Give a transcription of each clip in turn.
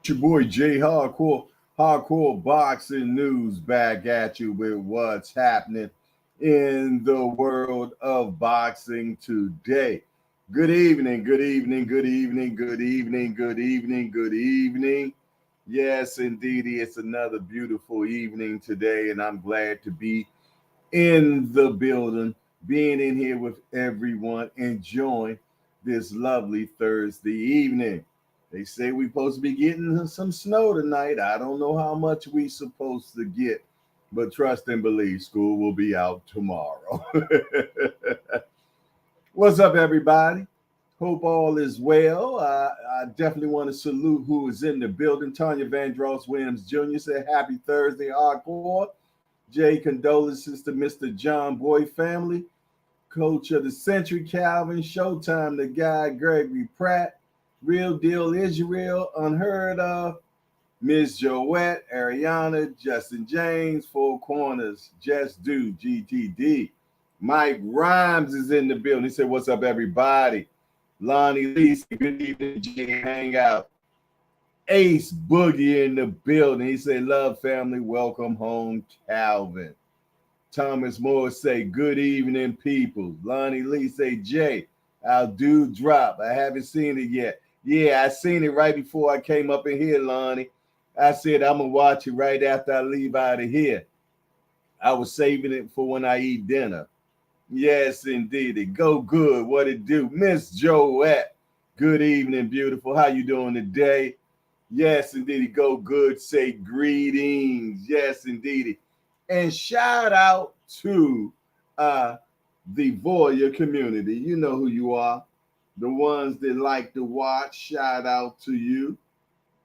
Your boy Jay Hardcore Boxing News back at you with what's happening in the world of boxing today. Good evening, good evening, good evening, good evening, good evening, good evening. Yes, indeed, it's another beautiful evening today, and I'm glad to be in the building, being in here with everyone, enjoying this lovely Thursday evening. They say we're supposed to be getting some snow tonight. I don't know how much we supposed to get, but trust and believe, school will be out tomorrow. What's up, everybody? Hope all is well. I definitely want to salute who is in the building. Tanya Vandross Williams Jr. said, Happy Thursday, Hardcore. Jay, condolences to Mr. John Boy family. Coach of the Century, Calvin. Showtime, the guy, Gregory Pratt. Real Deal Israel, Unheard of. Miss Joette, Ariana, Justin James, Four Corners, Just Do, GTD. Mike Rhymes is in the building. He said, What's up, everybody? Lonnie Lee, good evening, G Hangout. Ace Boogie in the building. He said, Love family, welcome home, Calvin. Thomas Moore say, Good evening, people. Lonnie Lee say, Jay, our dude drop. I haven't seen it yet. Yeah, I seen it right before I came up in here, Lonnie. I said, I'm going to watch it right after I leave out of here. I was saving it for when I eat dinner. Yes, indeed. It go good. What it do? Miss Joette. Good evening, beautiful. How you doing today? Yes, indeed. It go good. Say greetings. Yes, indeed. And shout out to the Voyeur community. You know who you are. The ones that like to watch, shout out to you.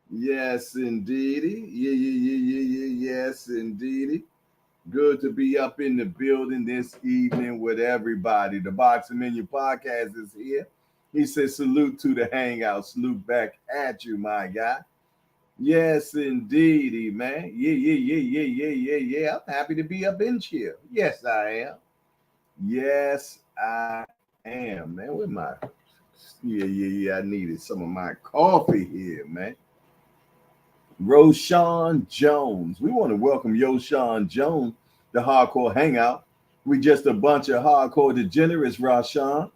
Yes, indeedy. Yes, indeedy. Good to be up in the building this evening with everybody. The Boxing Menu Podcast is here. He says, salute to the Hangout. Salute back at you, my guy. Yes, indeedy, man. Yeah. I'm happy to be up in here. Yes, I am. Yes, I am, man. With my... Yeah. I needed some of my coffee here, man. Roshan Jones. We want to welcome Roshan Jones to Hardcore Hangout. We just a bunch of hardcore degenerates, Roshan,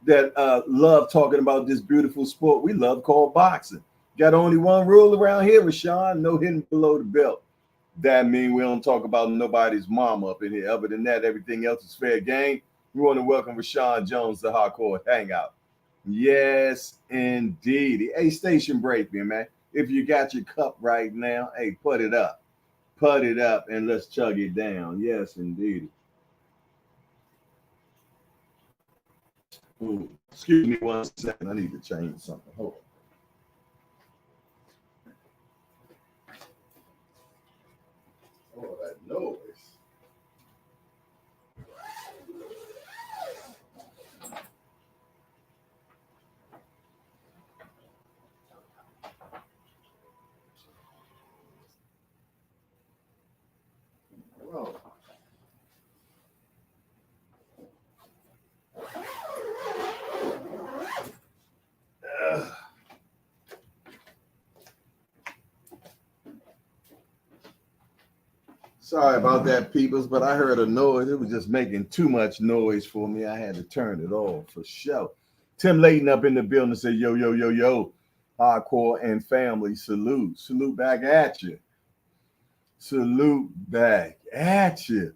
that love talking about this beautiful sport we love called boxing. Got only one rule around here, Rashawn, no hitting below the belt. That means we don't talk about nobody's mama up in here. Other than that, everything else is fair game. We want to welcome Rashawn Jones to Hardcore Hangout. Yes, indeed. Hey, station break me, man. If you got your cup right now, hey, put it up. Put it up and let's chug it down. Yes, indeed. Ooh, excuse me 1 second. I need to change something. Hold on. Oh, that noise. Oh. Sorry about that, peoples, but I heard a noise. It was just making too much noise for me. I had to turn it off for sure. Tim Layton up in the building said, yo, hardcore and family, salute. Salute back at you. Salute back at you.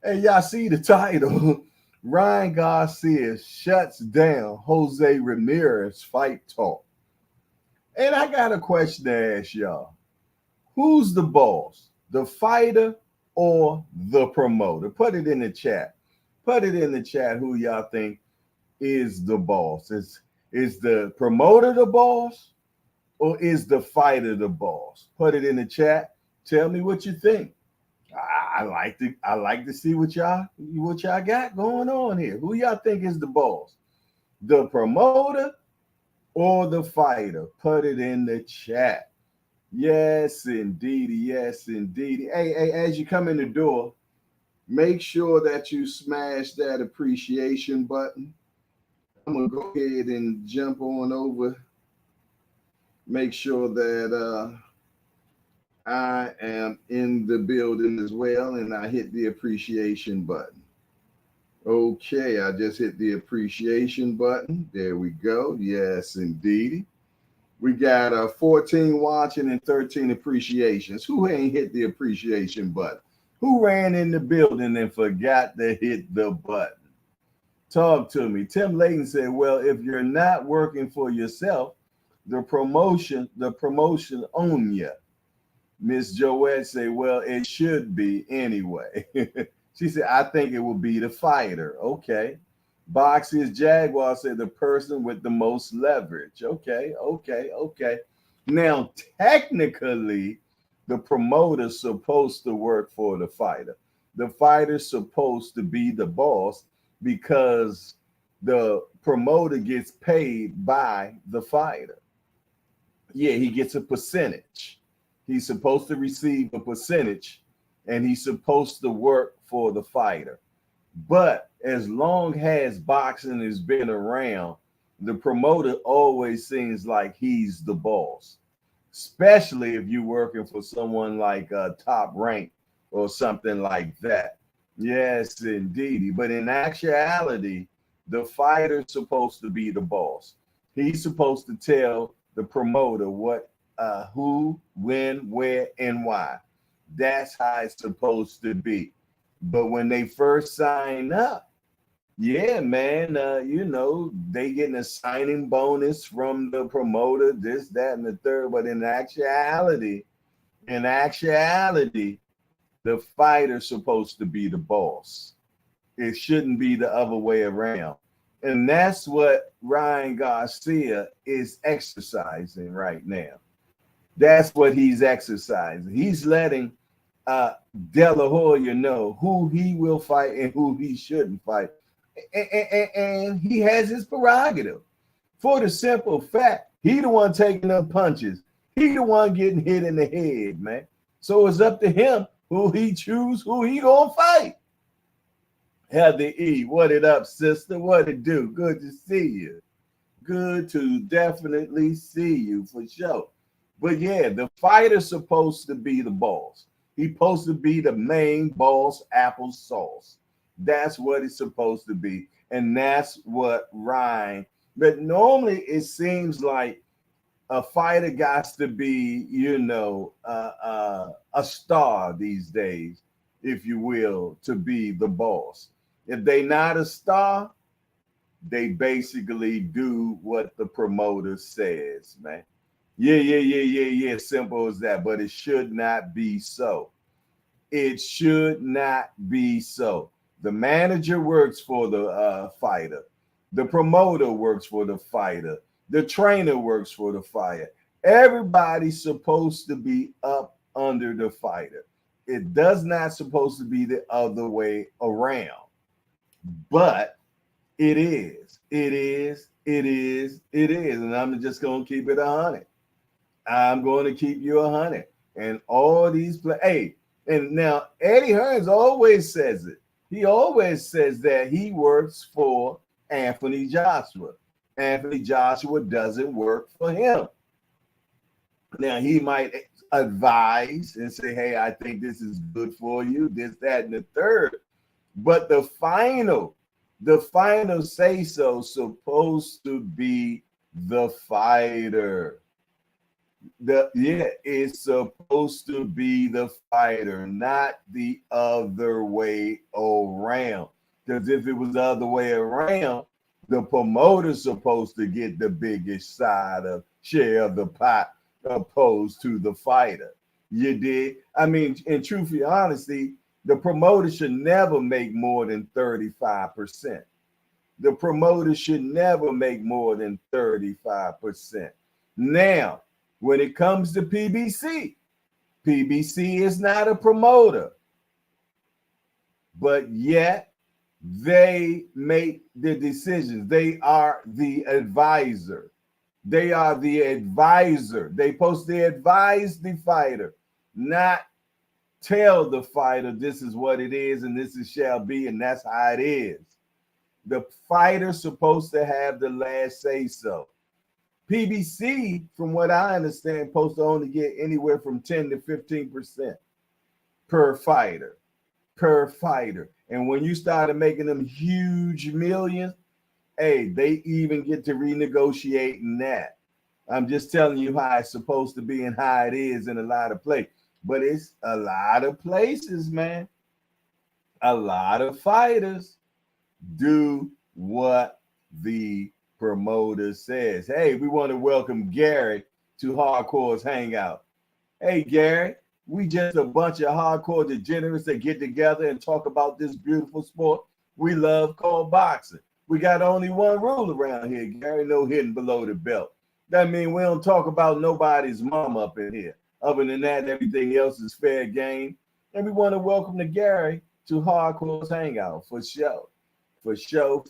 Hey, y'all see the title? Ryan Garcia shuts down Jose Ramirez fight talk. And I got a question to ask y'all. Who's the boss? The fighter or the promoter? Put it in the chat. Put it in the chat who y'all think is the boss. Is the promoter the boss or is the fighter the boss? Put it in the chat. Tell me what you think. I like to see what y'all got going on here. Who y'all think is the boss? The promoter or the fighter? Put it in the chat. Yes, indeed. Yes, indeed. Hey, as you come in the door, make sure that you smash that appreciation button. I'm going to go ahead and jump on over make sure that I am in the building as well, and I hit the appreciation button. Okay, I just hit the appreciation button. There we go. Yes, indeed. We got 14 watching and 13 appreciations. Who ain't hit the appreciation button? Who ran in the building and forgot to hit the button? Talk to me. Tim Layton said, well, if you're not working for yourself, the promotion on you. Miss Joette said, well, it should be anyway. She said, I think it will be the fighter. Okay. Boxy's Jaguar said the person with the most leverage. Okay. Now, technically, the promoter's supposed to work for the fighter. The fighter's supposed to be the boss because the promoter gets paid by the fighter. Yeah, he gets a percentage. He's supposed to receive a percentage, and he's supposed to work for the fighter. But as long as boxing has been around, the promoter always seems like he's the boss, especially if you're working for someone like Top Rank or something like that. Yes, indeed. But in actuality, the fighter's supposed to be the boss. He's supposed to tell the promoter what, who, when, where, and why. That's how it's supposed to be. But when they first sign up, yeah, man, they getting a signing bonus from the promoter, this, that, and the third. But in actuality, the fighter's supposed to be the boss. It shouldn't be the other way around. And that's what Ryan Garcia is exercising right now. That's what he's exercising. He's letting De La Hoya know who he will fight and who he shouldn't fight. And he has his prerogative. For the simple fact, he the one taking up punches. He the one getting hit in the head, man. So it's up to him who he choose, who he gonna fight. Heather E, what it up, sister? What it do? Good to see you. Good to definitely see you for sure. But yeah, the fighter's supposed to be the boss. He's supposed to be the main boss, applesauce. That's what it's supposed to be. And that's what Ryan, but normally it seems like a fighter got to be, a star these days, if you will, to be the boss. If they not a star, they basically do what the promoter says, man. Yeah. Simple as that. But it should not be so. It should not be so. The manager works for the fighter. The promoter works for the fighter. The trainer works for the fighter. Everybody's supposed to be up under the fighter. It does not supposed to be the other way around. But it is. And I'm just going to keep it 100. I'm going to keep you 100. And all these hey, and now Eddie Hearns always says it. He always says that he works for Anthony Joshua. Anthony Joshua doesn't work for him. Now, he might advise and say, hey, I think this is good for you, this, that, and the third. But the final say-so supposed to be the fighter. It's supposed to be the fighter, not the other way around. Because if it was the other way around, the promoter's supposed to get the biggest share of the pot opposed to the fighter. You did? I mean, in truthfully honesty, the promoter should never make more than 35%. The promoter should never make more than 35%. Now, when it comes to PBC is not a promoter, but yet they make the decisions. They are the advisor. They are the advisor. They supposed to advise the fighter, not tell the fighter this is what it is and this is shall be and that's how it is. The fighter's supposed to have the last say so. PBC, from what I understand, supposed to only get anywhere from 10 to 15% per fighter. And when you started making them huge millions, hey, they even get to renegotiate in that. I'm just telling you how it's supposed to be and how it is in a lot of places. But it's a lot of places, man. A lot of fighters do what the promoter says. Hey, we want to welcome Gary to Hardcore's Hangout. Hey, Gary, we just a bunch of hardcore degenerates that get together and talk about this beautiful sport we love called boxing. We got only one rule around here, Gary, no hitting below the belt. That means we don't talk about nobody's mom up in here. Other than that, everything else is fair game. And we want to welcome the Gary to Hardcore's Hangout for show. For show.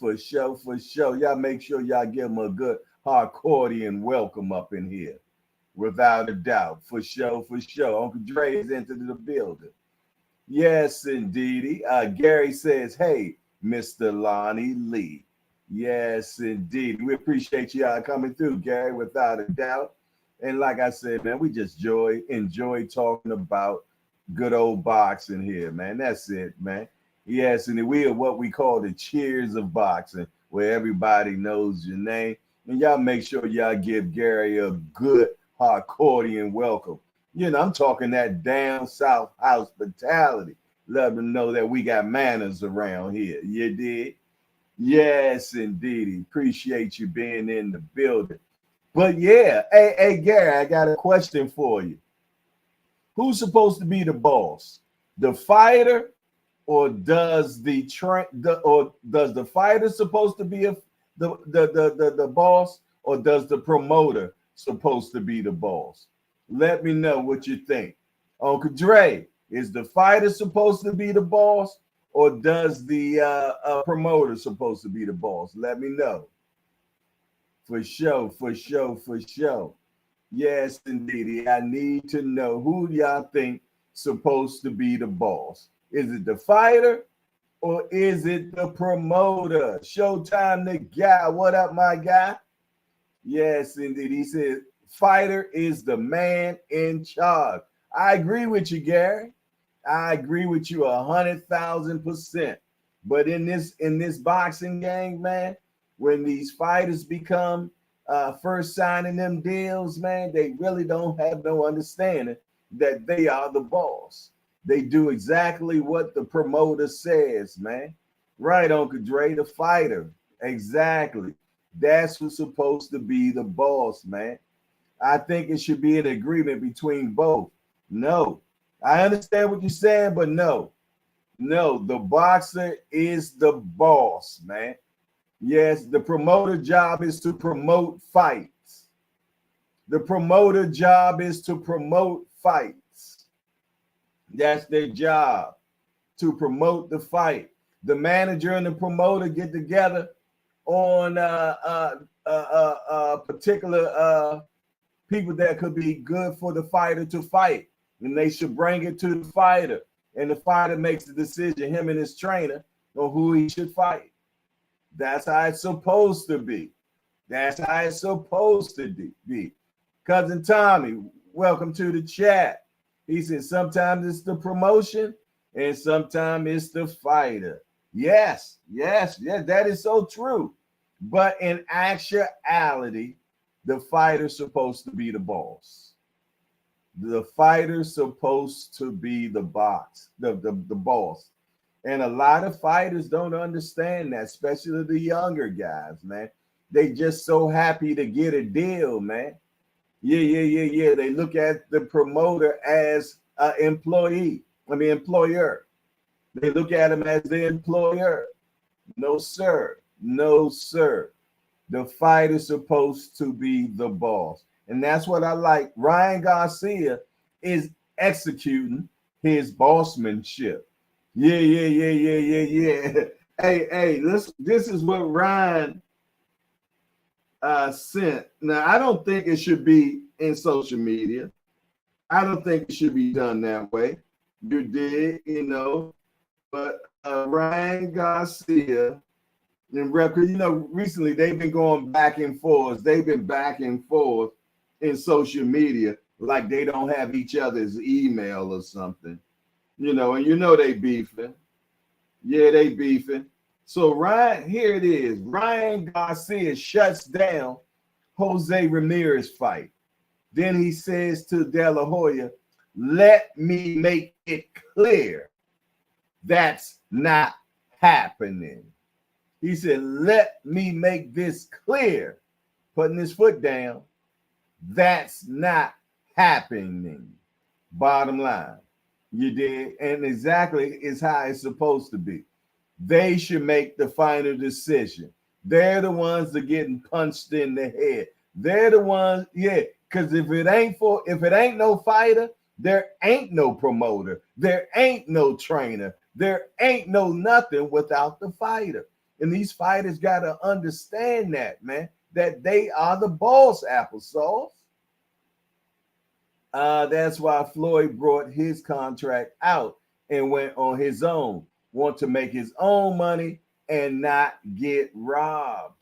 Y'all make sure y'all give them a good hardcorean welcome up in here. Without a doubt. For show. Uncle Dre is into the building. Yes, indeedy. Gary says, hey, Mr. Lonnie Lee. Yes, indeed. We appreciate y'all coming through, Gary, without a doubt. And like I said, man, we just enjoy talking about good old boxing here, man. That's it, man. Yes, and we are what we call the cheers of boxing, where everybody knows your name. And y'all make sure y'all give Gary a good hardcorean welcome. You know, I'm talking that down south hospitality. Let them know that we got manners around here. You did? Yes, indeed. Appreciate you being in the building. But yeah, hey, Gary, I got a question for you. Who's supposed to be the boss? The fighter, or does the fighter supposed to be the boss, or does the promoter supposed to be the boss? Let me know what you think. Uncle Dre, is the fighter supposed to be the boss, or does the promoter supposed to be the boss? Let me know. For sure. Yes, indeed. I need to know who y'all think supposed to be the boss. Is it the fighter, or is it the promoter? Showtime the guy. What up, my guy? Yes, indeed. He said fighter is the man in charge. I agree with you, Gary. I agree with you 100,000%. But in this boxing game, man, when these fighters become first signing them deals, man, they really don't have no understanding that they are the boss. They do exactly what the promoter says, man. Right, Uncle Dre, the fighter. Exactly. That's who's supposed to be the boss, man. I think it should be an agreement between both. No. I understand what you're saying, but no. No, the boxer is the boss, man. Yes, the promoter job is to promote fights. The promoter job is to promote fights. That's their job, to promote the fight. The manager and the promoter get together on particular people that could be good for the fighter to fight, and they should bring it to the fighter, and the fighter makes the decision, him and his trainer, on who he should fight. That's how it's supposed to be. That's how it's supposed to be. Cousin Tommy, welcome to the chat. He said sometimes it's the promotion and sometimes it's the fighter. Yes, that is so true. But in actuality, the fighter's supposed to be the boss. The fighter's supposed to be the boss. And a lot of fighters don't understand that, especially the younger guys, man. They just so happy to get a deal, man. Yeah. They look at the promoter as an employer. They look at him as the employer. No, sir. The fighter's supposed to be the boss. And that's what I like. Ryan Garcia is executing his bossmanship. Yeah. Hey, this is what Ryan sent. Now, I don't think it should be in social media. I don't think it should be done that way. You did, but Ryan Garcia And rep, because recently they've been going back and forth. They've been back and forth in social media, like they don't have each other's email or something. And they beefing. Yeah, they beefing. So Ryan, here it is. Ryan Garcia shuts down Jose Ramirez fight. Then he says to De La Hoya, let me make it clear that's not happening. He said, let me make this clear, putting his foot down. That's not happening. Bottom line. You did. And exactly is how it's supposed to be. They should make the final decision. They're the ones that are getting punched in the head. They're the ones, yeah, because if it ain't no fighter, there ain't no promoter. There ain't no trainer. There ain't no nothing without the fighter. And these fighters got to understand that, man, that they are the boss, applesauce. That's why Floyd brought his contract out and went on his own. Want to make his own money and not get robbed.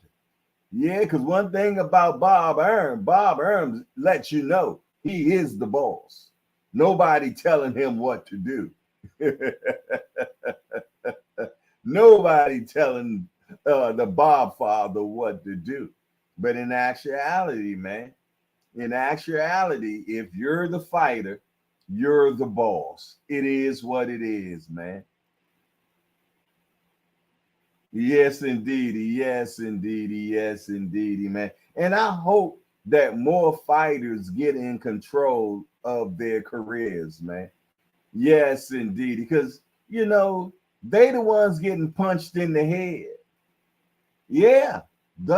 Yeah, because one thing about Bob Arum lets you know he is the boss. Nobody telling him what to do. Nobody telling the Bob father what to do. But in actuality, man, if you're the fighter, you're the boss. It is what it is, man. Yes, indeedy. Yes, indeedy. Yes, indeedy, man. And I hope that more fighters get in control of their careers, man. Yes, indeed. Because, they the ones getting punched in the head. Yeah, they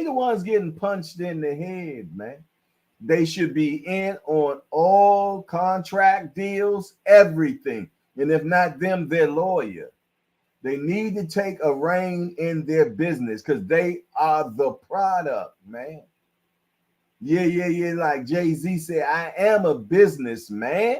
the ones getting punched in the head, man. They should be in on all contract deals, everything. And if not them, their lawyer. They need to take a rein in their business because they are the product, man. Yeah. Like Jay-Z said, I am a businessman.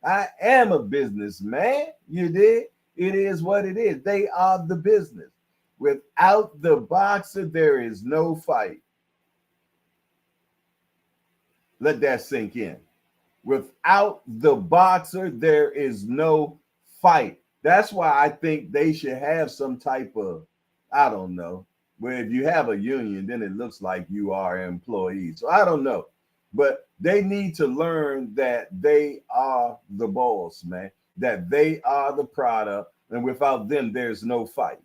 I am a businessman. You did. It is what it is. They are the business. Without the boxer, there is no fight. Let that sink in. Without the boxer, there is no fight. That's why I think they should have some type of, I don't know, where if you have a union, then it looks like you are an employee. So I don't know. But they need to learn that they are the boss, man, that they are the product. And without them, there's no fight.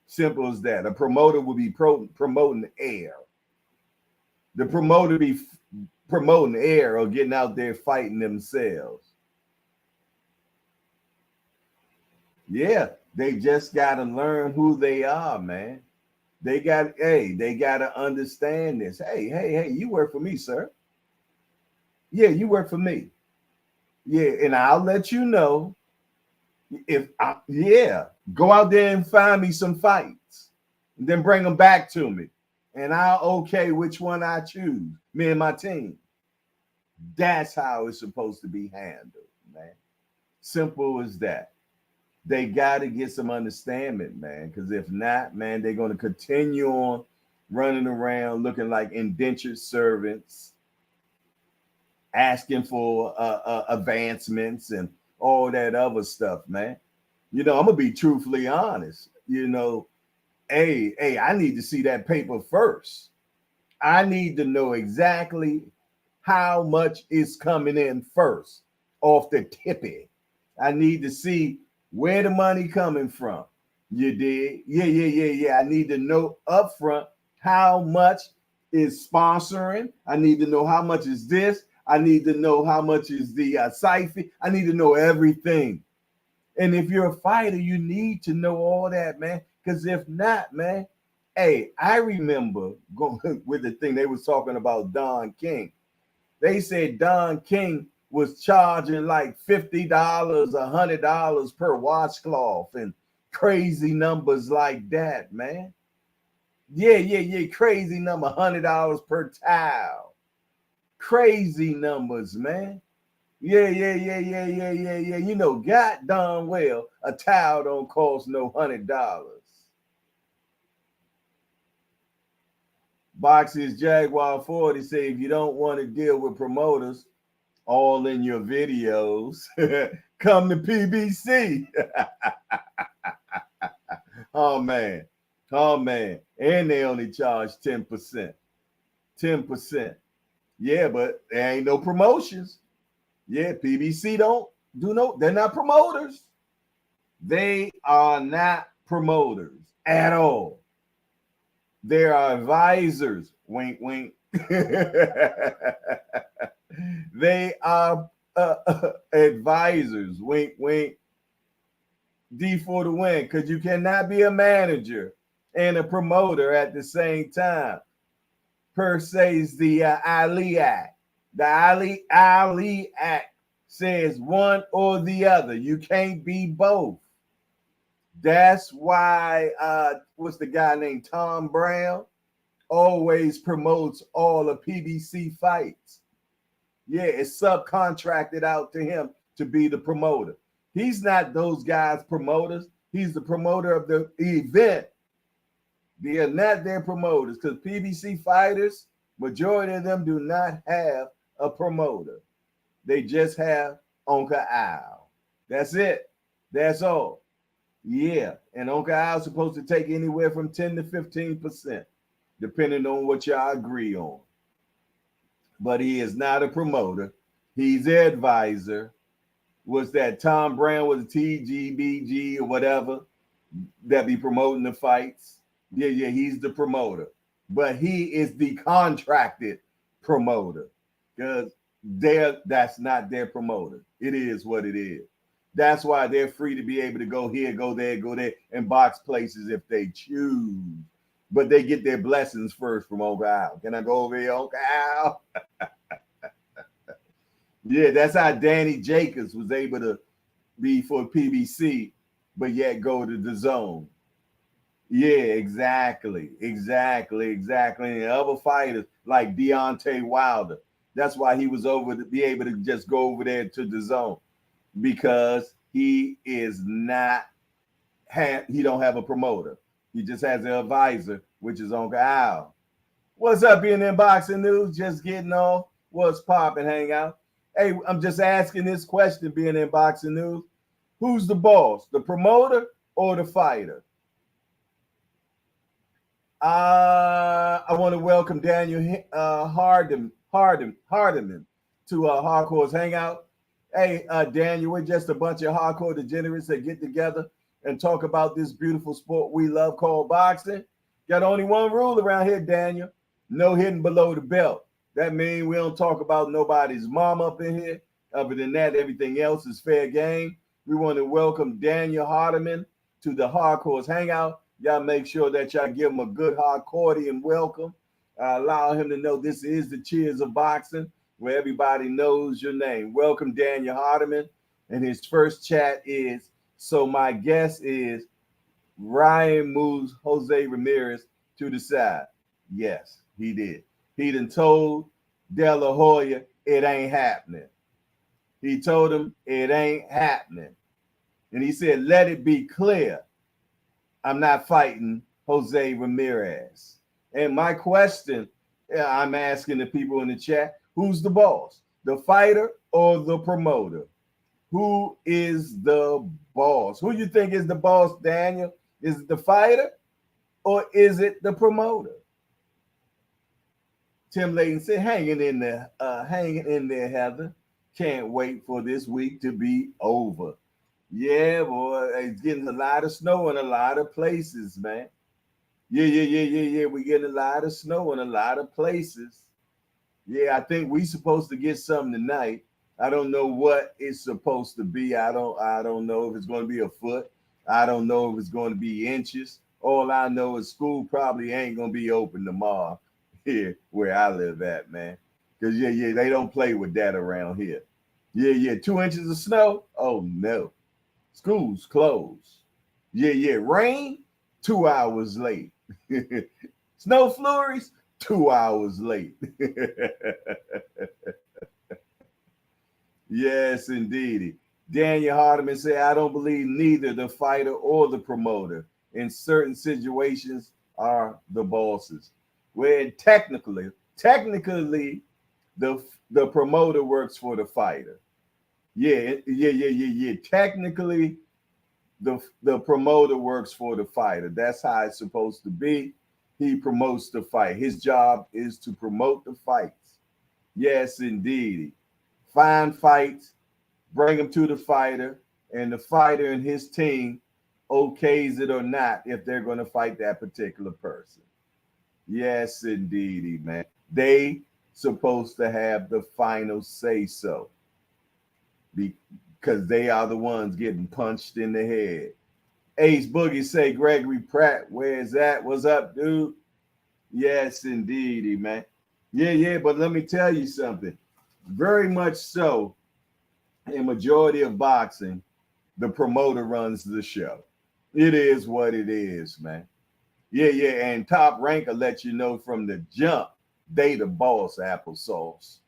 Simple as that. A promoter will be promoting air. The promoter be promoting air or getting out there fighting themselves. Yeah, they just got to learn who they are, man. They got to understand this. Hey, you work for me, sir. Yeah, you work for me. Yeah, and I'll let you know go out there and find me some fights and then bring them back to me. And I'll okay which one I choose, me and my team. That's how it's supposed to be handled, man. Simple as that. They got to get some understanding, man, because if not, man, they're going to continue on running around looking like indentured servants, asking for advancements and all that other stuff, man. I'm going to be truthfully honest. I need to see that paper first. I need to know exactly how much is coming in first off the tippy. I need to see where the money coming from. You did? Yeah. I need to know upfront how much is sponsoring. I need to know how much is this. I need to know how much is the site fee. I need to know everything. And if you're a fighter, you need to know all that, man. Because if not, man, I remember going with the thing they was talking about Don King. They said Don King was charging like $50, $100 per washcloth and crazy numbers like that, man. Yeah. Crazy number, $100 per towel. Crazy numbers, man. Yeah. God darn well, a towel don't cost no $100. Boxes Jaguar 40 say if you don't want to deal with promoters all in your videos, come to PBC. Oh man. Oh man. And they only charge 10%. 10%. Yeah, but there ain't no promotions. Yeah, PBC they're not promoters. They are not promoters at all. They are advisors. Wink, wink. They are advisors. Wink, wink. D for the win, because you cannot be a manager and a promoter at the same time. Per se is the Ali Act. The Ali Act says one or the other. You can't be both. That's why what's the guy named Tom Brown always promotes all the PBC fights. Yeah, it's subcontracted out to him to be the promoter. He's not those guys' promoters. He's the promoter of the event. They are not their promoters because PBC fighters, majority of them do not have a promoter. They just have Uncle Al. That's it. That's all. Yeah, and Uncle Al's supposed to take anywhere from 10 to 15%, depending on what y'all agree on. But he is not a promoter. He's the advisor. Was that Tom Brown was a TGBG or whatever that be promoting the fights? Yeah, he's the promoter. But he is the contracted promoter because that's not their promoter. It is what it is. That's why they're free to be able to go here, go there, and box places if they choose. But they get their blessings first from Uncle Al. Can I go over here, Uncle Al? Yeah, that's how Danny Jacobs was able to be for PBC, but yet go to the zone. Yeah, exactly. And other fighters like Deontay Wilder, that's why he was over to be able to just go over there to the zone because he don't have a promoter. He just has an advisor, which is Uncle Al. What's up, BNN Boxing News? Just getting off. What's popping, Hangout? Hey, I'm just asking this question, BNN Boxing News. Who's the boss, the promoter or the fighter? I want to welcome Daniel Hardman to Hardcore's Hangout. Hey, Daniel, we're just a bunch of hardcore degenerates that get together and talk about this beautiful sport we love called boxing. Got only one rule around here, Daniel. No hitting below the belt. That means we don't talk about nobody's mom up in here. Other than that, everything else is fair game. We want to welcome Daniel Hardman to the Hardcore's Hangout. Y'all make sure that y'all give him a good hardcorean welcome. Allow him to know this is the Cheers of Boxing, where everybody knows your name. Welcome, Daniel Hardman. And his first chat is, so my guess is Ryan moves Jose Ramirez to the side. Yes, he did. He done told De La Hoya it ain't happening. He told him it ain't happening. And he said, let it be clear, I'm not fighting Jose Ramirez. And my question I'm asking the people in the chat, who's the boss? The fighter or the promoter? Who is the boss? Who you think is the boss, Daniel? Is it the fighter or is it the promoter? Tim Layton said, hanging in there, Heather. Can't wait for this week to be over. Yeah, boy, it's getting a lot of snow in a lot of places, man. Yeah. We're getting a lot of snow in a lot of places. Yeah, I think we're supposed to get some tonight. I don't know what it's supposed to be. I don't know if it's going to be a foot. I don't know if it's going to be inches. All I know is school probably ain't going to be open tomorrow here where I live at, man. Because, yeah, they don't play with that around here. Yeah, 2 inches of snow? Oh, no. School's closed. Yeah, rain, 2 hours late. Snow flurries, 2 hours late. Yes, indeed. Daniel Hardman said, I don't believe neither the fighter or the promoter in certain situations are the bosses. where technically, the promoter works for the fighter. Yeah. Technically, the promoter works for the fighter. That's how it's supposed to be. He promotes the fight. His job is to promote the fights. Yes, indeed. Find fights, bring them to the fighter, and the fighter and his team okays it or not if they're going to fight that particular person. Yes, indeedy, man. They supposed to have the final say so because they are the ones getting punched in the head. Ace Boogie say Gregory Pratt, where's that? What's up, dude? Yes, indeedy, man. Yeah, but let me tell you something. Very much so, in majority of boxing, the promoter runs the show. It is what it is, man. Yeah, and Top Rank will let you know from the jump, they the boss, applesauce.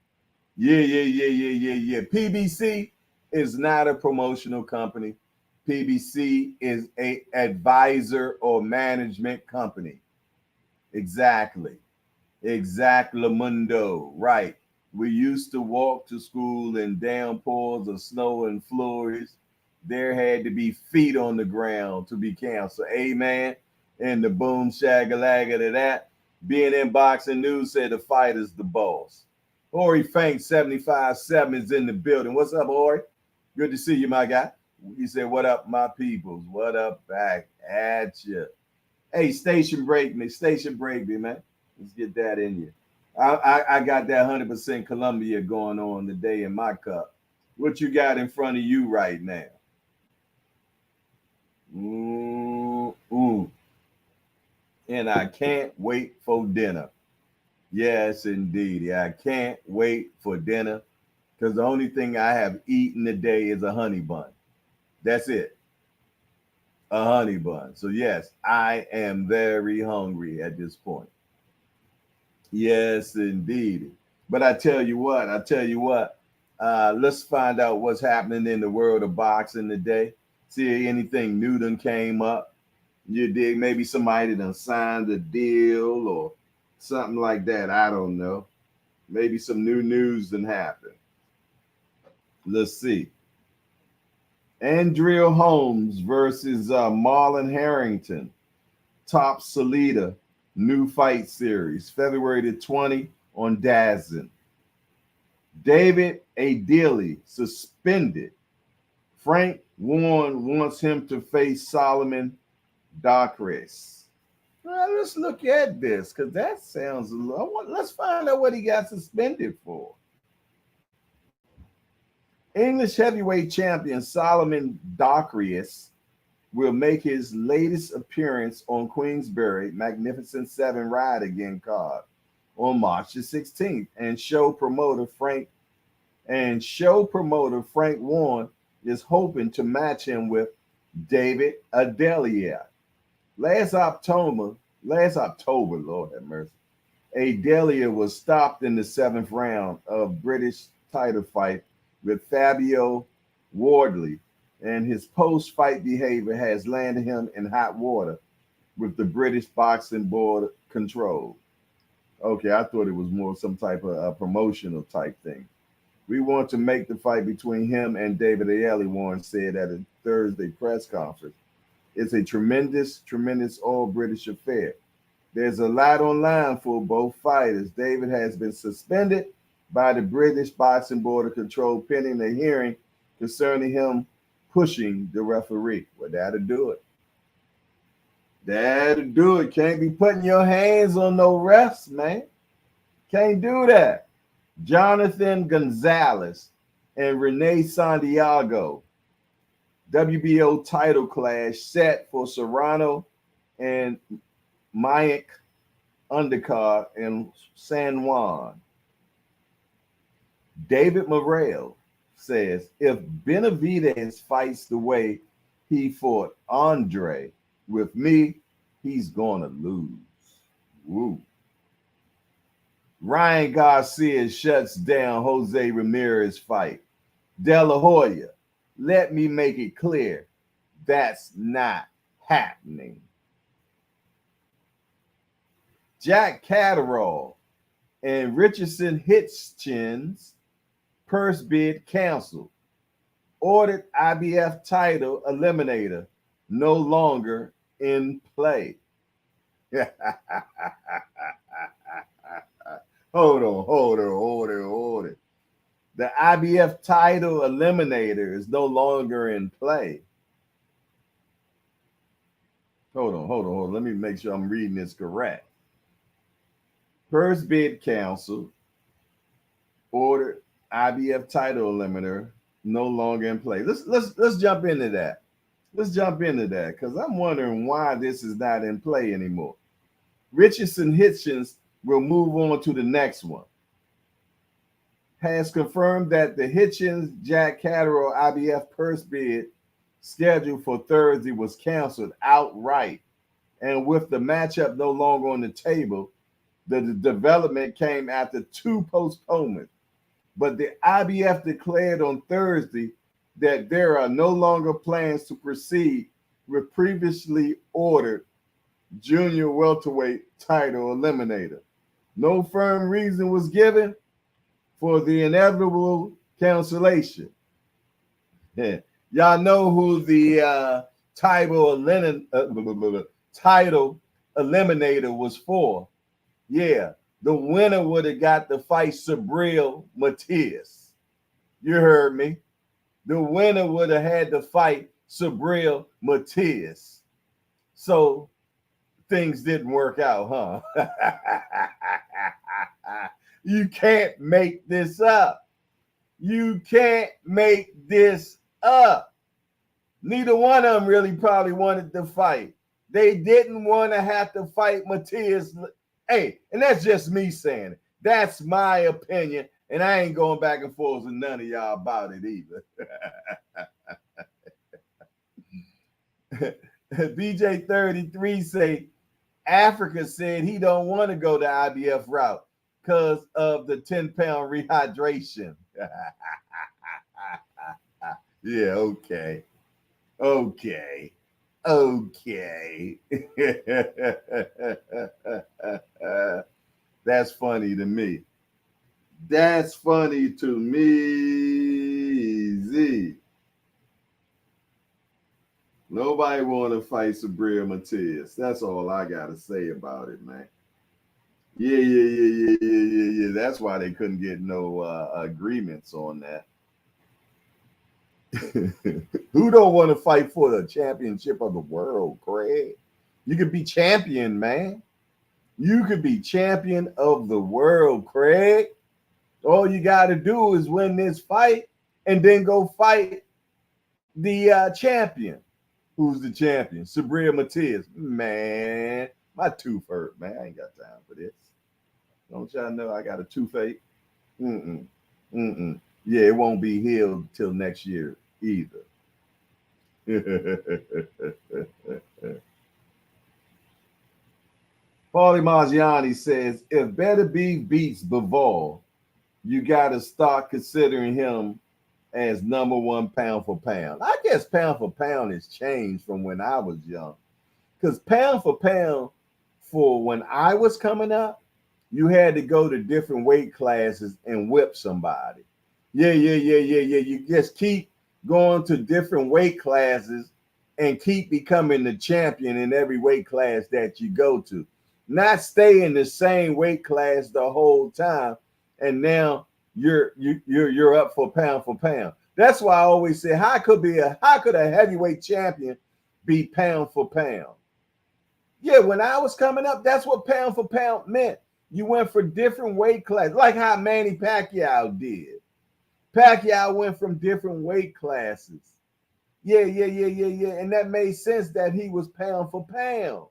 Yeah. PBC is not a promotional company. PBC is a advisor or management company. Exactly mundo, right. We used to walk to school in downpours of snow and flurries. There had to be feet on the ground to be canceled. Amen. And the boom shagalaga to that. Being in boxing news said the fighter's the boss. Ori Fank 75-7 is in the building. What's up, Ori? Good to see you, my guy. He said, what up, my peoples? What up back at you? Hey, station break me, man. Let's get that in you. I got that 100% Columbia going on today in my cup. What you got in front of you right now? And I can't wait for dinner. Yes, indeed. I can't wait for dinner because the only thing I have eaten today is a honey bun. That's it. A honey bun. So yes, I am very hungry at this point. Yes, indeed. But I tell you what, let's find out what's happening in the world of boxing today. See anything new done came up. You dig? Maybe somebody done signed a deal or something like that. I don't know. Maybe some new news done happened. Let's see. Andrea Holmes versus Marlon Harrington. Top Salida new fight series, February the 20th on DAZN. David Adili suspended. Frank Warren wants him to face Solomon Docris. Well, let's look at this because that sounds a little. Let's find out what he got suspended for. English heavyweight champion Solomon Docris will make his latest appearance on Queensberry Magnificent 7 Ride Again card on March the 16th, and show promoter Frank Warren is hoping to match him with David Adelia. Last October, Lord have mercy, Adelia was stopped in the 7th round of British title fight with Fabio Wardley, and his post-fight behavior has landed him in hot water with the British Boxing Board control. Okay, I thought it was more some type of a promotional type thing. We want to make the fight between him and David Adelia, Warren said at a Thursday press conference. It's a tremendous all-British affair. There's a lot on line for both fighters. David has been suspended by the British Boxing Board of Control pending a hearing concerning him pushing the referee. Well, that'll do it. Can't be putting your hands on no refs, man. Can't do that. Jonathan Gonzalez and Renee Santiago. WBO title clash set for Serrano and Mayank undercard in San Juan. David Morrell says, if Benavidez fights the way he fought Andre, with me, he's going to lose. Woo. Ryan Garcia shuts down Jose Ramirez fight. De La Hoya, let me make it clear, that's not happening. Jack Catterall and Richardson Hitchens purse bid canceled. Ordered IBF title eliminator no longer in play. Hold on. The IBF title eliminator is no longer in play. Hold on. Let me make sure I'm reading this correct. Purse bid canceled. Ordered IBF title eliminator no longer in play. Let's jump into that. Let's jump into that because I'm wondering why this is not in play anymore. Richardson Hitchens will move on to the next one. Has confirmed that the Hitchens Jack Catterall IBF purse bid scheduled for Thursday was canceled outright. And with the matchup no longer on the table, the development came after 2 postponements. But the IBF declared on Thursday that there are no longer plans to proceed with previously ordered junior welterweight title eliminator. No firm reason was given for the inevitable cancellation. Yeah. Y'all know who the title eliminator was for. Yeah, the winner would have got to fight Sabril Matias. You heard me. The winner would have had to fight Sabril Matias. So things didn't work out, huh? You can't make this up. You can't make this up. Neither one of them really probably wanted to fight. They didn't want to have to fight Matias. Hey, and that's just me saying it. That's my opinion, and I ain't going back and forth with none of y'all about it either. BJ33 say Africa said he don't want to go the IBF route because of the 10-pound rehydration. Yeah, okay. That's funny to me. That's funny to me, Z. Nobody want to fight Sabril Matias. That's all I got to say about it, man. Yeah. That's why they couldn't get no agreements on that. Who don't want to fight for the championship of the world, Craig? You could be champion, man. You could be champion of the world, Craig. All you got to do is win this fight and then go fight the champion. Who's the champion? Sabril Matias. Man, my tooth hurt, man. I ain't got time for this. Don't y'all know I got a toothache? Yeah, it won't be healed till next year either. Paulie Maggiani says, if Better Beef beats Bivol, you got to start considering him as number 1 pound for pound. I guess pound for pound has changed from when I was young. Because pound for pound, for when I was coming up, you had to go to different weight classes and whip somebody. Yeah. You just keep going to different weight classes and keep becoming the champion in every weight class that you go to. Not stay in the same weight class the whole time, and now you're up for pound. That's why I always say, how could a heavyweight champion be pound for pound? Yeah, when I was coming up, that's what pound for pound meant. You went for different weight classes, like how Manny Pacquiao did. Pacquiao went from different weight classes. Yeah. And that made sense that he was pound for pound.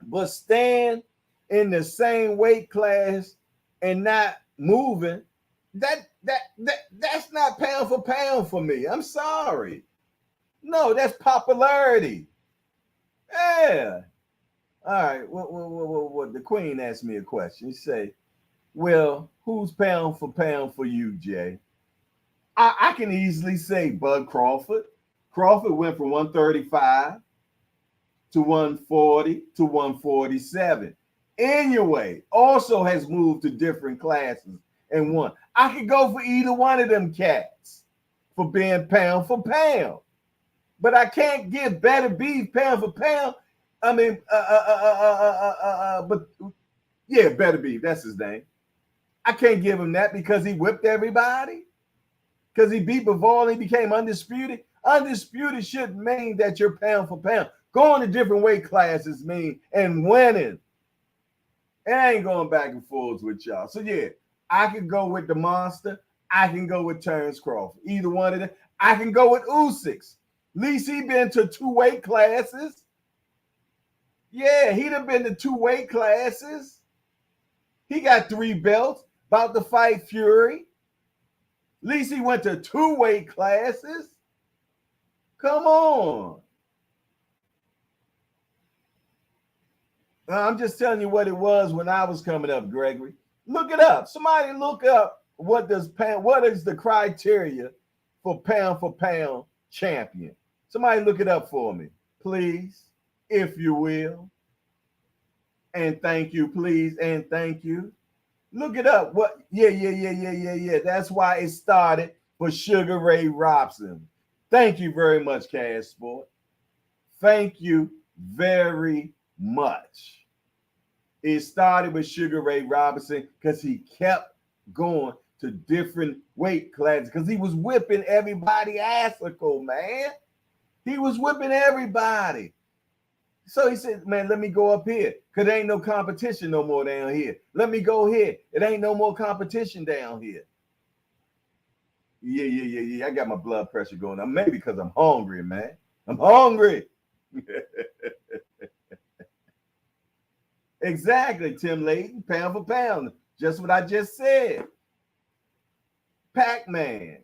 But staying in the same weight class and not moving, that's not pound for pound for me. I'm sorry. No, that's popularity. Yeah. All right. What the Queen asked me a question. She say, well, who's pound for you, Jay? I can easily say Bud Crawford. Crawford went from 135 to 140 to 147. anyway also has moved to different classes and won. I could go for either one of them cats for being pound for pound, but I can't give Better Beef pound for pound. I mean, but yeah, Better Beef, that's his name. I can't give him that because he whipped everybody, because he beat Bivol and he became undisputed. Undisputed shouldn't mean that you're pound for pound. Going to different weight classes mean and winning. And I ain't going back and forth with y'all. So yeah, I can go with the Monster. I can go with Terrence Crawford. Either one of them. I can go with Usyk. At least he been to 2 weight classes. Yeah, he'd have been to 2 weight classes. He got 3 belts. About to fight Fury. At least he went to 2 weight classes. Come on. I'm just telling you what it was when I was coming up, Gregory. Look it up. Somebody look up what is the criteria for pound champion. Somebody look it up for me, please, if you will. And thank you, please, and thank you. Look it up. What? Yeah. That's why it started for Sugar Ray Robinson. Thank you very much, Cash Sport. Thank you very much. It started with Sugar Ray Robinson because he kept going to different weight classes because he was whipping everybody assicle, man. He was whipping everybody. So he said, man, let me go up here because there ain't no competition no more down here. Let me go here. It ain't no more competition down here. Yeah. I got my blood pressure going up. Maybe because I'm hungry, man. I'm hungry. Exactly, Tim Layton, pound for pound. Just what I just said. Pac-Man.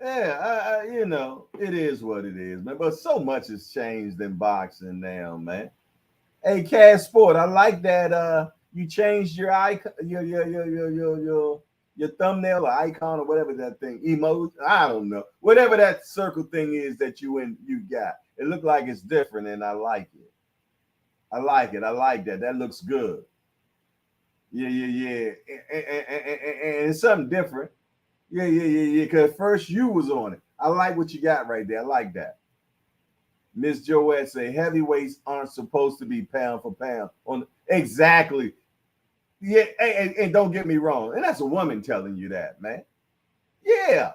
Yeah, it is what it is, man. But so much has changed in boxing now, man. Hey, Cash Sport, I like that you changed your icon, your thumbnail or icon or whatever that thing, emoji. I don't know. Whatever that circle thing is that you got. It looked like it's different, and I like it. I like that. That looks good. Yeah. And it's something different. Yeah. Because first you was on it. I like what you got right there. I like that. Miss Joette say heavyweights aren't supposed to be pound for pound. Exactly. Yeah, and don't get me wrong. And that's a woman telling you that, man. Yeah.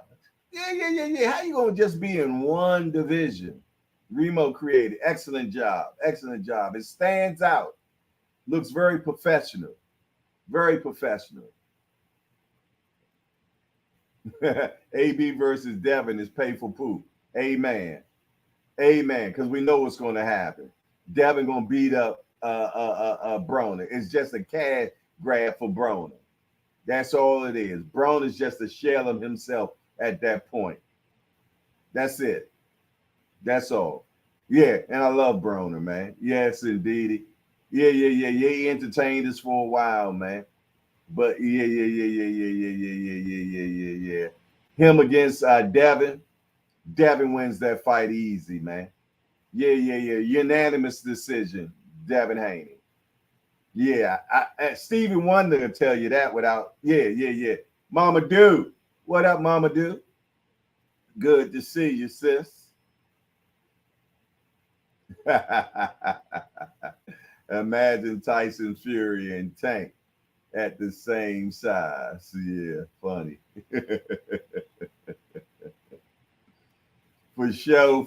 How you gonna just be in one division? Remo created. Excellent job. It stands out. Looks very professional. Very professional. AB versus Devon is pay for poop. Amen. Because we know what's going to happen. Devon going to beat up Broner. It's just a cash grab for Broner. That's all it is. Broner's just a shell of himself at that point. That's it. That's all. Yeah, and I love Broner, man. Yes, indeed. Yeah. He entertained us for a while, man. But yeah. Him against Devon. Devon wins that fight easy, man. Yeah. Unanimous decision, Devon Haney. Yeah, Stevie Wonder will tell you that without. Yeah. Mama Do. What up, Mama Do? Good to see you, sis. Imagine Tyson Fury and Tank at the same size. Yeah, funny. For sure,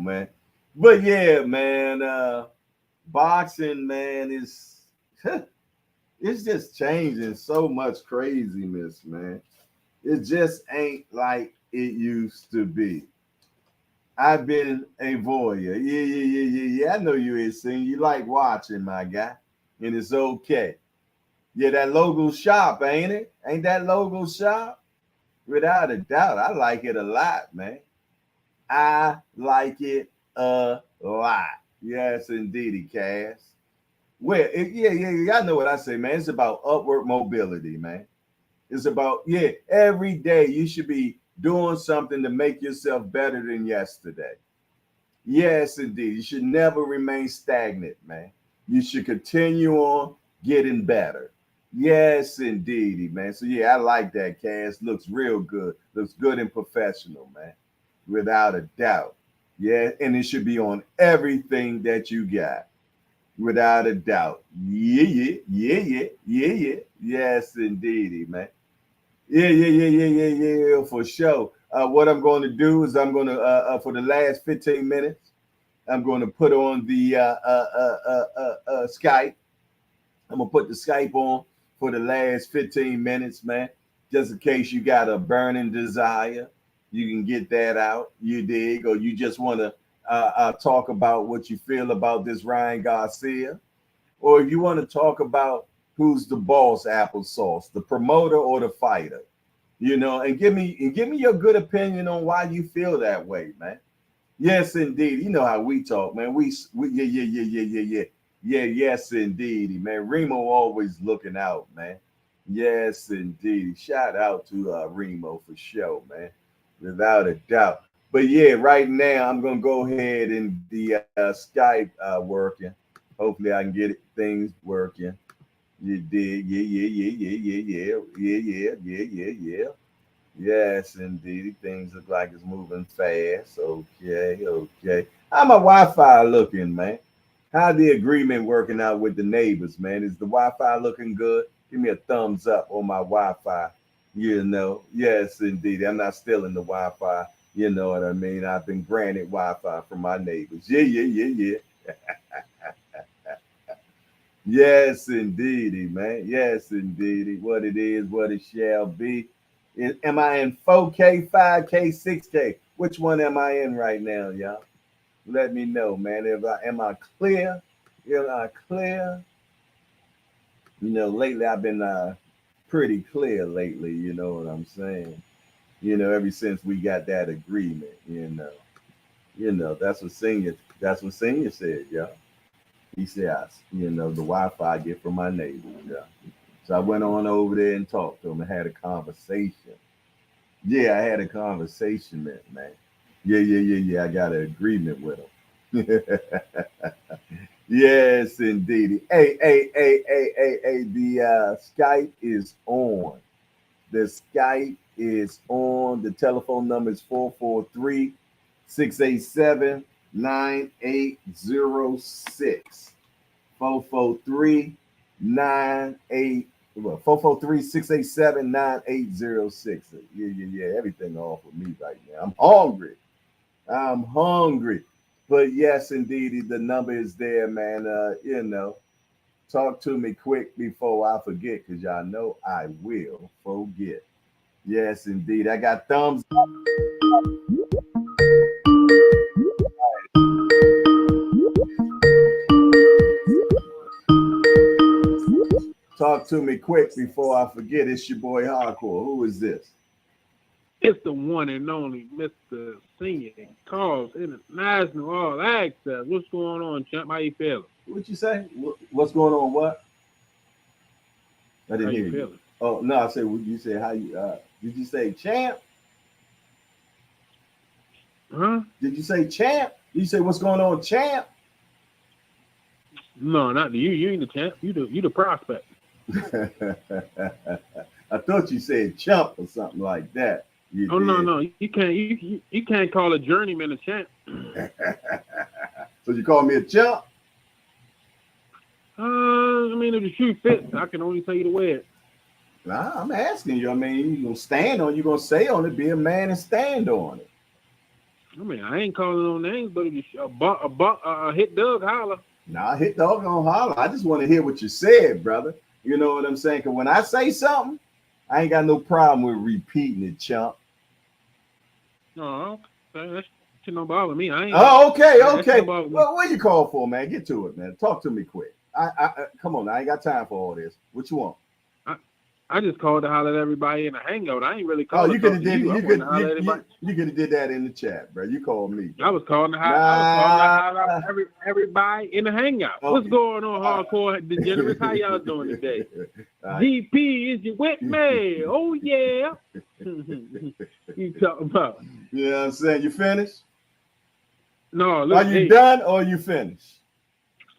man. But yeah, man, boxing, man, is it's just changing so much craziness, man. It just ain't like it used to be. I've been a voyeur. Yeah. I know you ain't seen. You like watching, my guy, and it's okay. Yeah, that logo sharp, ain't it? Ain't that logo sharp? Without a doubt, I like it a lot, man. I like it a lot. Yes, indeedy, Cass. Well, I know what I say, man. It's about upward mobility, man. It's about, every day you should be doing something to make yourself better than yesterday. Yes, indeed. You should never remain stagnant, man. You should continue on getting better. Yes, indeed, man. So yeah, I like that cast. Looks real good. Looks good and professional, man. Without a doubt. Yeah, and it should be on everything that you got. Without a doubt. Yeah. Yes, indeedy, man. Yeah, for sure. What I'm going to do is I'm going to, for the last 15 minutes, I'm going to put on the Skype. I'm going to put the Skype on for the last 15 minutes, man. Just in case you got a burning desire, you can get that out. You dig? Or you just want to talk about what you feel about this Ryan Garcia. Or if you want to talk about who's the boss applesauce, the promoter or the fighter, and give me your good opinion on why you feel that way, man. Yes, indeed. You know how we talk, man. We yes, indeed, man. Remo always looking out, man. Yes, indeed. Shout out to Remo for sure, man. Without a doubt. But yeah, right now I'm gonna go ahead and the Skype working. Hopefully I can get things working. You did, yeah. Yes, indeed. Things look like it's moving fast. Okay. How my Wi-Fi looking, man? How the agreement working out with the neighbors, man? Is the Wi-Fi looking good? Give me a thumbs up on my Wi-Fi. Yes, indeed. I'm not stealing the Wi-Fi. You know what I mean? I've been granted Wi-Fi from my neighbors. Yeah. Yes, indeedy, man. Yes, indeedy. What it is, what it shall be. Am I in 4K, 5K, 6K? Which one am I in right now, y'all? Let me know, man. Am I clear? Am I clear? Lately I've been pretty clear lately, you know what I'm saying? Ever since we got that agreement, that's what Senior said, y'all. He said, the Wi-Fi I get from my neighbors, yeah. So I went on over there and talked to him and had a conversation. Yeah, I had a conversation, man. Yeah. I got an agreement with him. Yes, indeed. Hey. The Skype is on. The Skype is on. The telephone number is 443-687-9806. 443-687-9806. Yeah. Everything off with me right now. I'm hungry. But yes, indeed, the number is there, man. Talk to me quick before I forget, because y'all know I will forget. Yes, indeed. I got thumbs up. Talk to me quick before I forget. It's your boy Hardcore. Who is this? It's the one and only Mr. Senior Calls International All Access. What's going on, champ? How you feeling? What you say? What's going on? What? I didn't hear you. Oh no, I said. What you say? How you? Did you say champ? Huh? Did you say champ? Did you say what's going on, champ? No, not you. You ain't the champ. You the prospect. I thought you said chump or something like that. No. You can't call a journeyman a champ. So you call me a chump? I mean, if the shoe fits, I can only tell you to wear it. Nah, I'm asking you. I mean, you gonna stand on it, you gonna say on it, be a man and stand on it. I mean, I ain't calling no names, but if a hit dog, holler. Nah, hit dog gonna holler. I just want to hear what you said, brother. You know what I'm saying? Because when I say something, I ain't got no problem with repeating it, chump. No, that shit don't bother me. I ain't. Oh, okay. Well, what you call for, man? Get to it, man. Talk to me quick. I come on, I ain't got time for all this. What you want? I just called to holler at everybody in the hangout. I ain't really called. Oh, you could have did that in the chat, bro. You called me. I was calling to holler at everybody in the hangout. Okay. What's going on, hardcore degenerates? How y'all doing today? DP, is you with me? Oh yeah. You talking about? You know what I'm saying? You finished? No, look, are you done or you finished?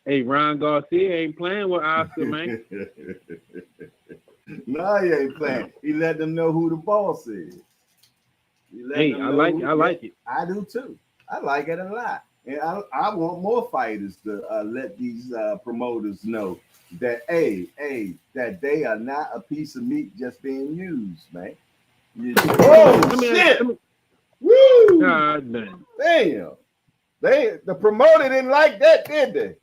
Hey, Ron Garcia ain't playing with Oscar, man. No, he ain't playing. He let them know who the boss is. Hey, I like it. I do too. I like it a lot. And I want more fighters to let these promoters know that, that they are not a piece of meat just being used, man. Shit! Woo! God damn. Damn. The promoter didn't like that, did they?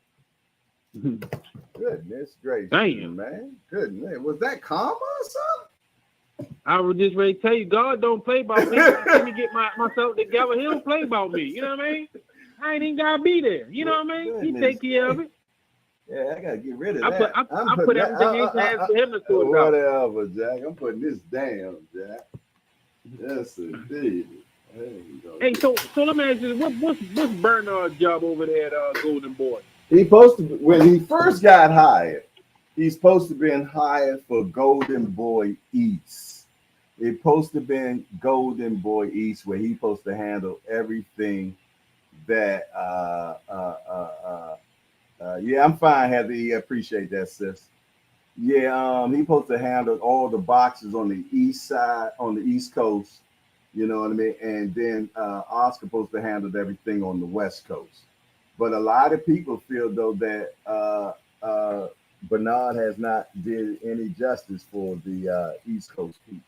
Goodness gracious, damn, man. Goodness. Was that karma or something? I was just ready to tell you, God don't play about me. Let me get myself together. He don't play about me. You know what I mean? I ain't even gotta be there. You know what I mean? He take care of it. Yeah, I gotta get rid of that. I put everything in his hands for him to sort it out. Whatever, Jack. I'm putting this down, Jack. Yes, indeed. Hey, so let me ask you, what's Bernard's job over there at Golden Boy? He supposed to, when he first got hired, he's supposed to been hired for Golden Boy East. It's supposed to been Golden Boy East, where he's supposed to handle everything that yeah, I'm fine, Heather. Appreciate that, sis. Yeah, he's supposed to handle all the boxes on the east side, on the East Coast. You know what I mean? And then Oscar supposed to handle everything on the West Coast. But a lot of people feel though that Bernard has not did any justice for the East Coast people.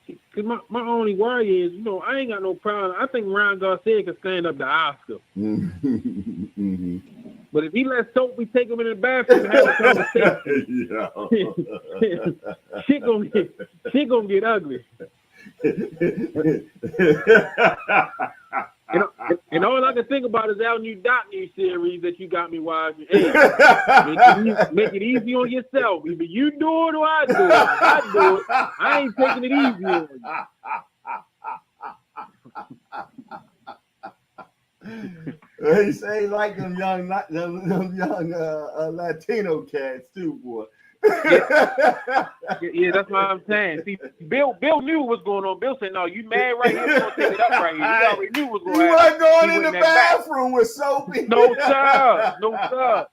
Because my only worry is, I ain't got no problem. I think Ron Garcia can stand up to Oscar. Mm-hmm. But if he lets Soapy take him in the bathroom and have a conversation, she gonna get ugly. And all I can think about is our new Doc News series that you got me watching. Hey, make it easy on yourself. Either you do it or I do it. If I do it, I ain't taking it easy on you. He say like them young Latino cats too, boy. Yeah, that's what I'm saying. See, Bill knew what was going on. Bill said, "No, you mad right here? We're gonna take it up right here." He already knew what was going on. You weren't going in the bathroom with Soapy. No, sir. No, sir.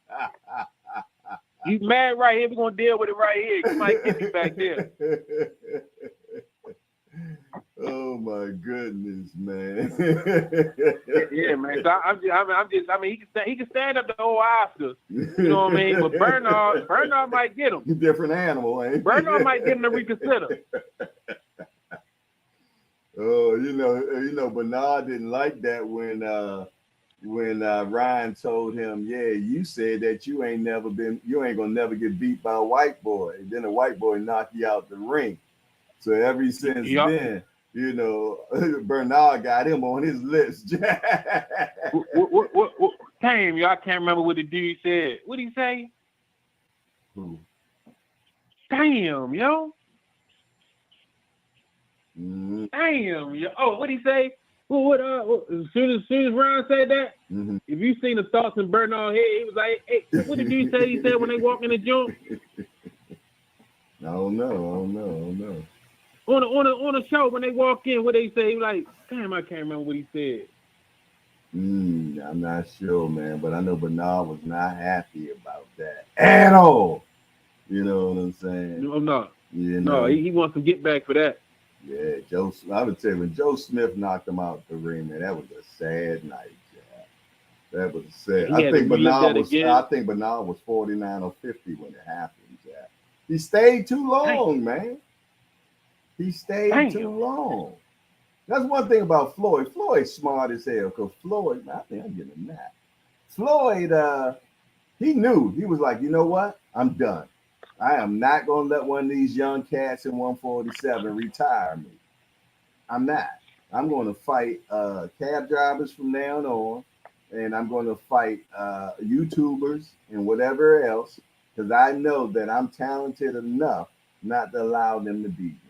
You mad right here? We're gonna deal with it right here. You might get me back there. Oh my goodness, man. Yeah, man. So I mean, he can stand up to old Oscars. You know what I mean? But Bernard might get him. Different animal, ain't Bernard might get him to reconsider. Oh, you know, Bernard didn't like that when Ryan told him, yeah, you said that you ain't gonna never get beat by a white boy. And then a white boy knocked you out the ring. So ever since then, Bernard got him on his list. What? Damn, I can't remember what the dude said. What did he say? Who? Damn, yo. Mm-hmm. Damn, yo. Oh, what did he say? Well, as soon as Ryan said that, mm-hmm. If you seen the thoughts in Bernard's head, he was like, "Hey, what did you say?" He said when they walk in the joint. I don't know. On the show when they walk in, what they say? He was like, damn, I can't remember what he said. I'm not sure, man, but I know Bernard was not happy about that at all. You know what I'm saying? No, I'm not. No, he wants to get back for that. Yeah, I would tell you, when Joe Smith knocked him out the ring, man, that was a sad night, Jack. That was sad. I think Bernard was 49 or 50 when it happened, Jack. He stayed too long, man. He stayed too long. That's one thing about Floyd. Floyd's smart as hell, because Floyd, I think I'm getting a nap. Floyd, he knew. He was like, you know what? I'm done. I am not going to let one of these young cats in 147 retire me. I'm not. I'm going to fight cab drivers from now on, and I'm going to fight YouTubers and whatever else, because I know that I'm talented enough not to allow them to beat me.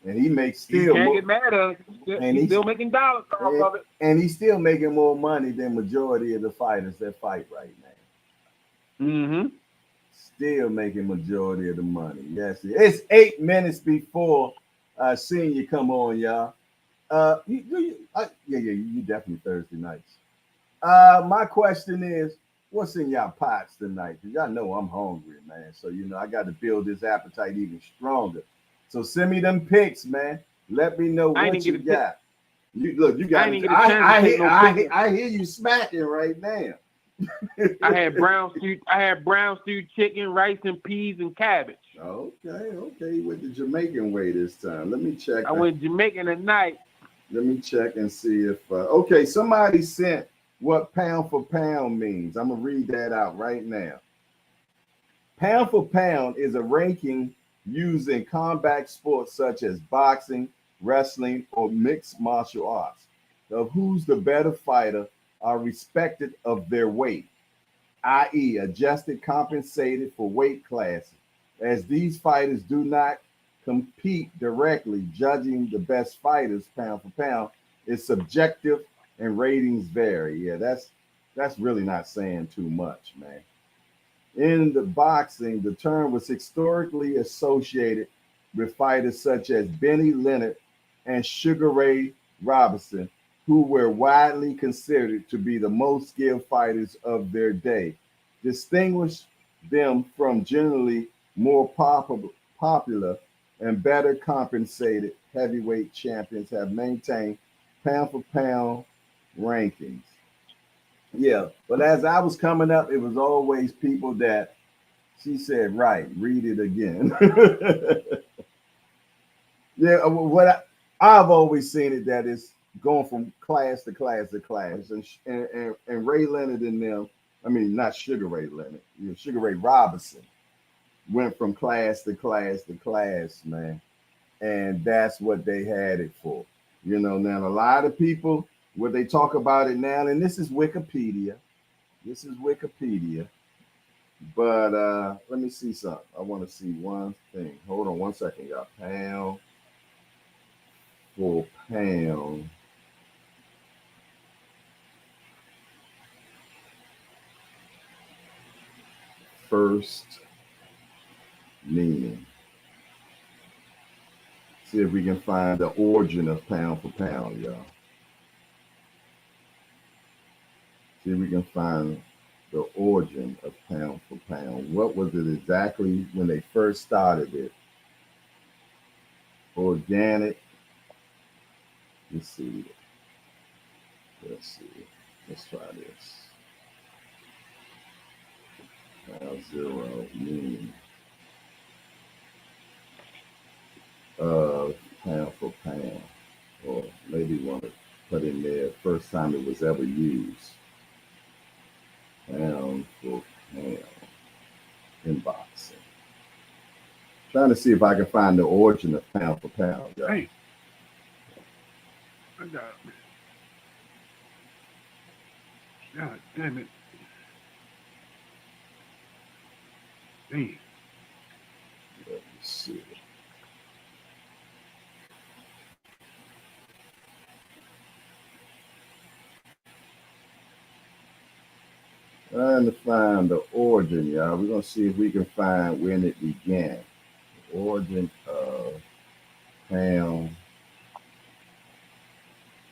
And he makes still. You can't get mad at him. He's still making dollars off of it. And he's still making more money than majority of the fighters that fight right now. Mm-hmm. Still making majority of the money. Yes, it's 8 minutes before senior come on, y'all. You definitely Thursday nights. My question is, what's in y'all pots tonight? Because y'all know I'm hungry, man. So I got to build this appetite even stronger. So send me them pics, man. Let me know what you got. You got. I hear you smacking right now. I had brown stew chicken, rice and peas and cabbage. Okay. You went the Jamaican way this time. Let me check. I went Jamaican tonight. Let me check and see if somebody sent what pound for pound means. I'm gonna read that out right now. Pound for pound is a ranking used in combat sports such as boxing, wrestling, or mixed martial arts of who's the better fighter are respected of their weight, i.e. adjusted compensated for weight classes. As these fighters do not compete directly, judging the best fighters pound for pound is subjective and ratings vary. Yeah, that's really not saying too much, man. In the boxing, the term was historically associated with fighters such as Benny Leonard and Sugar Ray Robinson, who were widely considered to be the most skilled fighters of their day. Distinguished them from generally more popular and better compensated heavyweight champions have maintained pound for pound rankings. Yeah, but as I was coming up, it was always people that she said, right, read it again. Yeah, I've always seen it that it's going from class to class to class. And Ray Leonard and them, I mean, not Sugar Ray Leonard, Sugar Ray Robinson went from class to class to class, man. And that's what they had it for. Now a lot of people, where they talk about it now, and this is Wikipedia. But let me see something. I want to see one thing. Hold on one second, y'all. Pound for pound. First meaning. See if we can find the origin of pound for pound, y'all. See if we can find the origin of pound for pound. What was it exactly when they first started it? Organic. Let's see. Let's try this. Pound zero meaning of pound for pound. Or maybe you want to put in there first time it was ever used. Pound for pound in boxing. Trying to see if I can find the origin of pound for pound. Hey, I got it. God damn it. Damn. Let me see. Trying to find the origin, y'all. We're going to see if we can find when it began. The origin of pound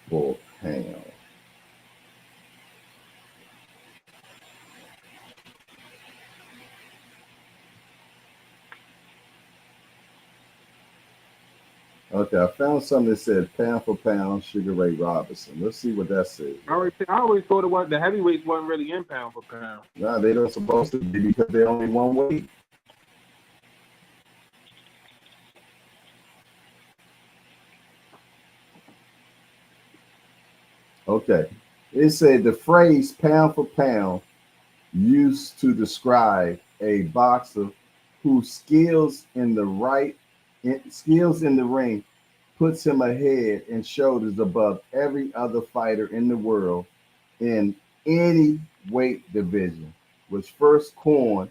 for pound. Okay, I found something that said pound for pound, Sugar Ray Robinson. Let's see what that says. I always thought it was the heavyweights wasn't really in pound for pound. No, they don't supposed to be because they're only one weight. Okay, it said the phrase pound for pound used to describe a boxer whose skills in the ring puts him ahead and shoulders above every other fighter in the world in any weight division, was first coined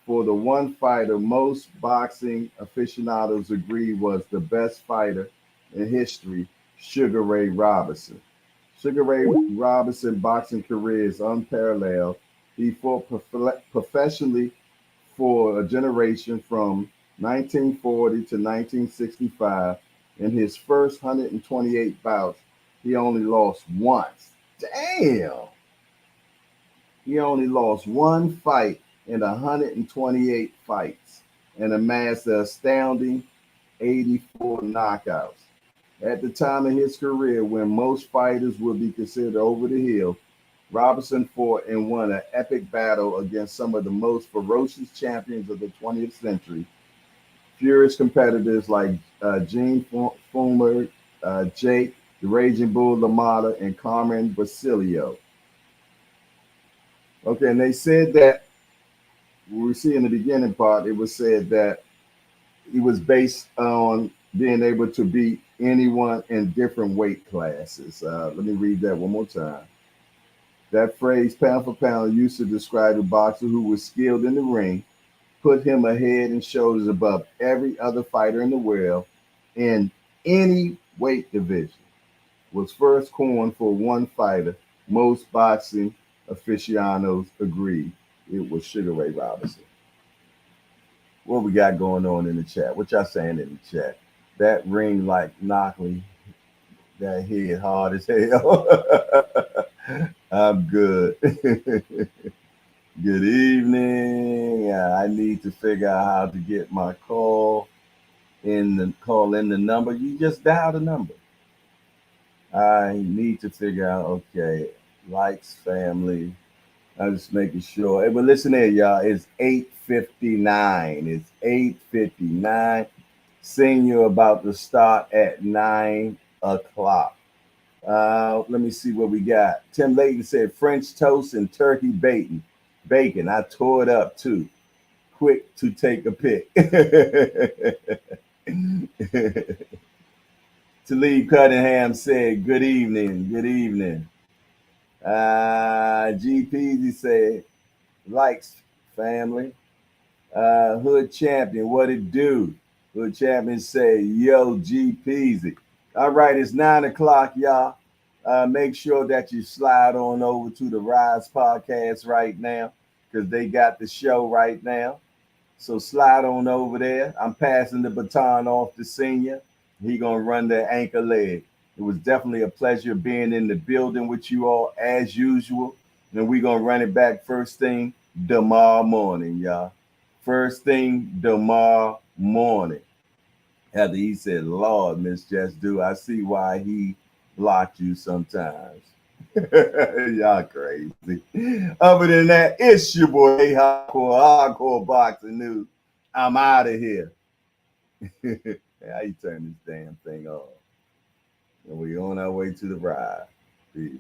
for the one fighter most boxing aficionados agree was the best fighter in history, Sugar Ray Robinson. Sugar Ray Robinson boxing career is unparalleled. He fought professionally for a generation from 1940 to 1965 In his first 128 bouts, he only lost once. Damn. He only lost one fight in 128 fights and amassed an astounding 84 knockouts. At the time of his career, when most fighters would be considered over the hill, Robinson fought and won an epic battle against some of the most ferocious champions of the 20th century. Furious competitors like Gene Fullmer, Jake, the Raging Bull LaMotta, and Carmen Basilio. Okay, and they said that, we see in the beginning part, it was said that he was based on being able to beat anyone in different weight classes. Let me read that one more time. That phrase, pound for pound, used to describe a boxer who was skilled in the ring, put him a head and shoulders above every other fighter in the world in any weight division. Was first coined for one fighter. Most boxing aficionados agree it was Sugar Ray Robinson. What we got going on in the chat? What y'all saying in the chat? That ring like Knockley, that head hard as hell. I'm good. Good evening. I need to figure out how to get my call in the number. You just dial the number. I need to figure out, okay, likes, family. I'm just making sure. Hey, but listen here, y'all. It's 8:59. It's 8:59. Senior about to start at 9 o'clock. Let me see what we got. Tim Layton said French toast and turkey bacon. I tore it up too. Quick to take a pic. Talib Cunningham said, good evening. Good evening. GPZ said, likes family. Hood Champion, what it do? Hood Champion say, yo, GPZ. All right, it's 9 o'clock, y'all. Make sure that you slide on over to the Rise Podcast right now, because they got the show right now. So slide on over there. I'm passing the baton off to Senior. He gonna run the anchor leg. It was definitely a pleasure being in the building with you all as usual. And we're gonna run it back first thing tomorrow morning, y'all. First thing tomorrow morning. After he said, Lord, Miss Just Do, I see why he blocked you sometimes. Y'all crazy. Other than that, it's your boy, Hardcore Boxing News. I'm out of here. How you turn this damn thing off? And we on our way to the ride. Peace.